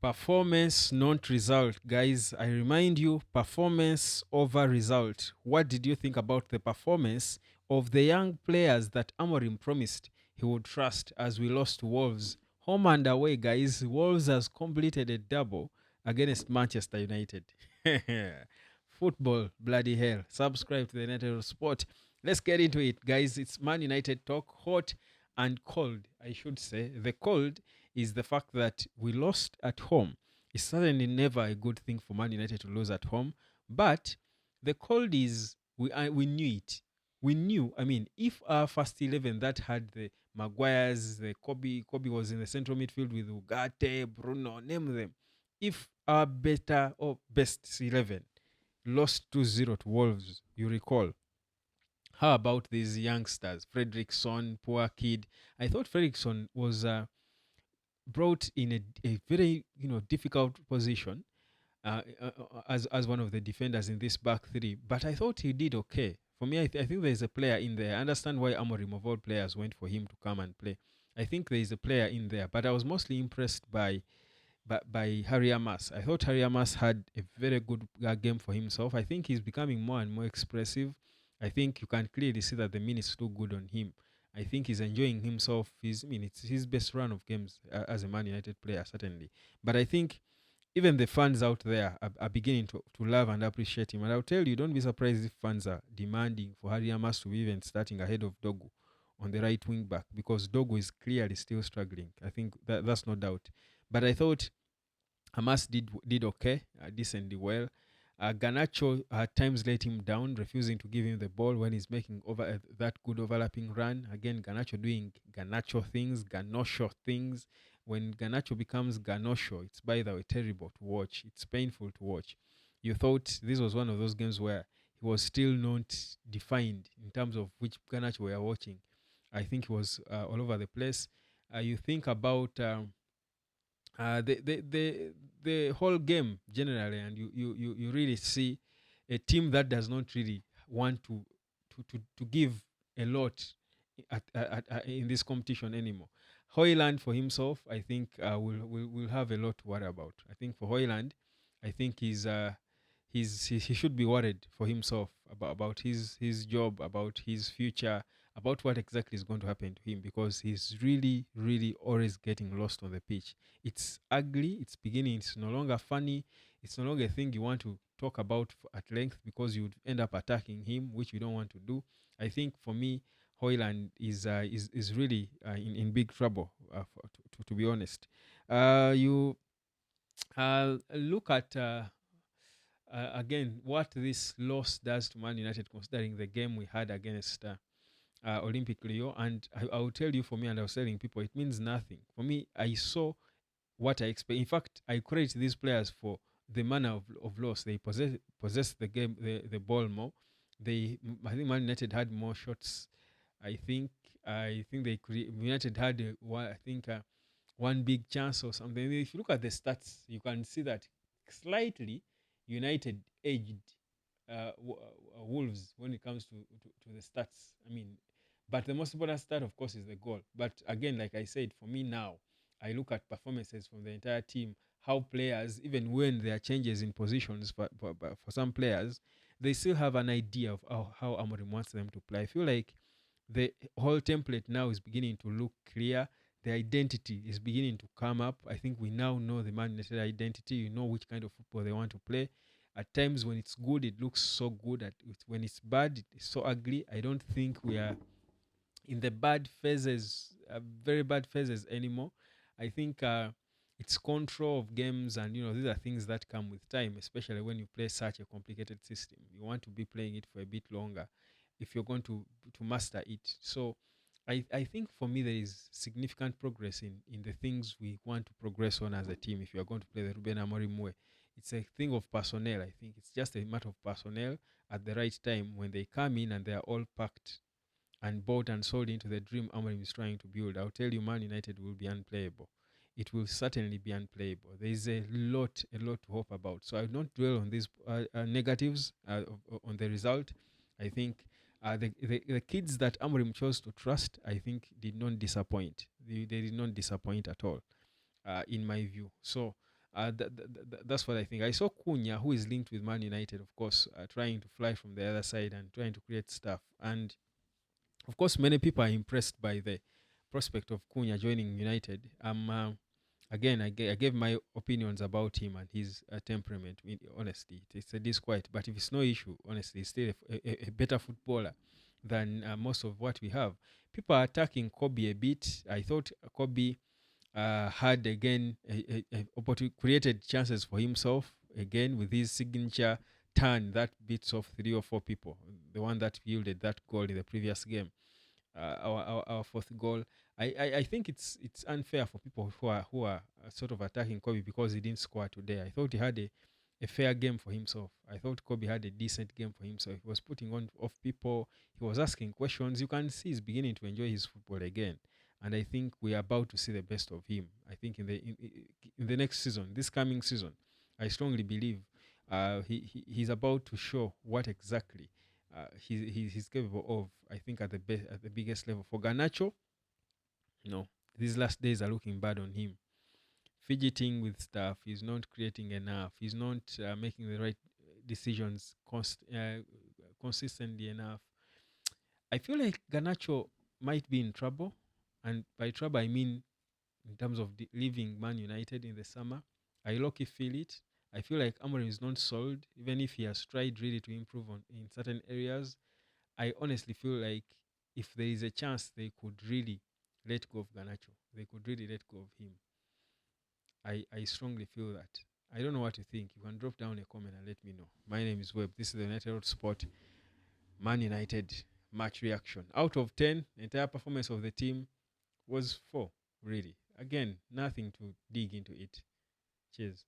Performance, not result. Guys, I remind you, performance over result. What did you think about the performance of the young players that Amorim promised he would trust as we lost to Wolves? Home and away, guys. Wolves has completed a double against Manchester United. Football, bloody hell. Subscribe to the United Sport. Let's get into it, guys. It's Man United talk, hot and cold, I should say. The cold is the fact that we lost at home. It's certainly never a good thing for Man United to lose at home. But the cold is we knew it. We knew. I mean, if our first 11 that had the Maguires, the Kobe was in the central midfield with Ugarte, Bruno, name them. If our better or best 11 lost 2-0 to Wolves, you recall, how about these youngsters? Fredrickson, poor kid. I thought Fredrickson was brought in a very difficult position as one of the defenders in this back three. But I thought he did okay. For me, I think there is a player in there. I understand why Amorim of all players went for him to come and play. I think there is a player in there, but I was mostly impressed by Harry Amass. I thought Harry Amass had a very good game for himself. I think he's becoming more and more expressive. I think you can clearly see that the minutes too good on him. I think he's enjoying himself. It's his best run of games as a Man United player, certainly. But I think even the fans out there are beginning to love and appreciate him. And I'll tell you, don't be surprised if fans are demanding for Harry Amass to be even starting ahead of Dogu on the right wing back, because Dogu is clearly still struggling. I think that's no doubt. But I thought Hamas did okay, decently well. Garnacho at times let him down, refusing to give him the ball when he's making that good overlapping run. Again, Garnacho doing Ganosho things. When Garnacho becomes Ganosho, it's by the way terrible to watch. It's painful to watch. You thought this was one of those games where he was still not defined in terms of which Garnacho we are watching. I think he was all over the place. You think about the, the the the whole game generally, and you really see a team that does not really want to give a lot in this competition anymore. Hoyland for himself, I think, will have a lot to worry about. I think for Hoyland, I think he should be worried for himself about his job, about his future, about what exactly is going to happen to him, because he's really, really always getting lost on the pitch. It's ugly, it's beginning, it's no longer funny, it's no longer a thing you want to talk about at length, because you would end up attacking him, which you don't want to do. I think for me, Hoyland is really in big trouble, to be honest. You look at again what this loss does to Man United, considering the game we had against Olympic Lyon. And I will tell you, for me, and I was telling people, it means nothing. For me, I saw what I expect. In fact, I credit these players for the manner of loss. They possess the game, the ball more. I think Man United had more shots. I think they United had I think one big chance or something. If you look at the stats, you can see that slightly United edged Wolves when it comes to the stats. I mean, but the most important stat, of course, is the goal. But again, like I said, for me now, I look at performances from the entire team, how players, even when there are changes in positions for some players, they still have an idea of how Amorim wants them to play. I feel like the whole template now is beginning to look clear. The identity is beginning to come up. I think we now know the Man United identity. You know which kind of football they want to play. At times when it's good, it looks so good. When it's bad, it's so ugly. I don't think we are in the bad phases, very bad phases anymore. I think it's control of games, and these are things that come with time, especially when you play such a complicated system. You want to be playing it for a bit longer if you're going to master it. So I think for me there is significant progress in the things we want to progress on as a team. If you are going to play the Ruben Amorim way, it's a thing of personnel. I think it's just a matter of personnel at the right time when they come in and they are all packed and bought and sold into the dream Amorim is trying to build. I'll tell you, Man United will be unplayable. It will certainly be unplayable. There is a lot to hope about. So I will not dwell on these negatives on the result. I think the kids that Amorim chose to trust, I think, did not disappoint. They did not disappoint at all, in my view. So That's what I think. I saw Cunha, who is linked with Man United, of course, trying to fly from the other side and trying to create stuff. And of course, many people are impressed by the prospect of Cunha joining United. Again, I gave my opinions about him and his temperament. Honestly, it's a disquiet, but if it's no issue, honestly, he's still a better footballer than most of what we have. People are attacking Kobe a bit. I thought Kobe had again created chances for himself again with his signature turn that beats off 3 or 4 people. The one that yielded that goal in the previous game, our fourth goal. I think it's unfair for people who are sort of attacking Kobe because he didn't score today. I thought he had a fair game for himself. I thought Kobe had a decent game for himself. He was putting on off people. He was asking questions. You can see he's beginning to enjoy his football again. And I think we are about to see the best of him. I think in the next season, this coming season, I strongly believe he's about to show what exactly he's capable of. I think at the biggest level. For Garnacho, these last days are looking bad on him. Fidgeting with stuff. He's not creating enough. He's not making the right decisions consistently enough. I feel like Garnacho might be in trouble, and by trouble I mean in terms of leaving Man United in the summer. I low-key feel it. I feel like Amorim is not sold, even if he has tried really to improve on in certain areas. I honestly feel like if there is a chance, they could really let go of Garnacho. They could really let go of him. I strongly feel that. I don't know what you think. You can drop down a comment and let me know. My name is Webb. This is the United Road Sport Man United match reaction. Out of 10, the entire performance of the team was 4, really. Again, nothing to dig into it. Cheers.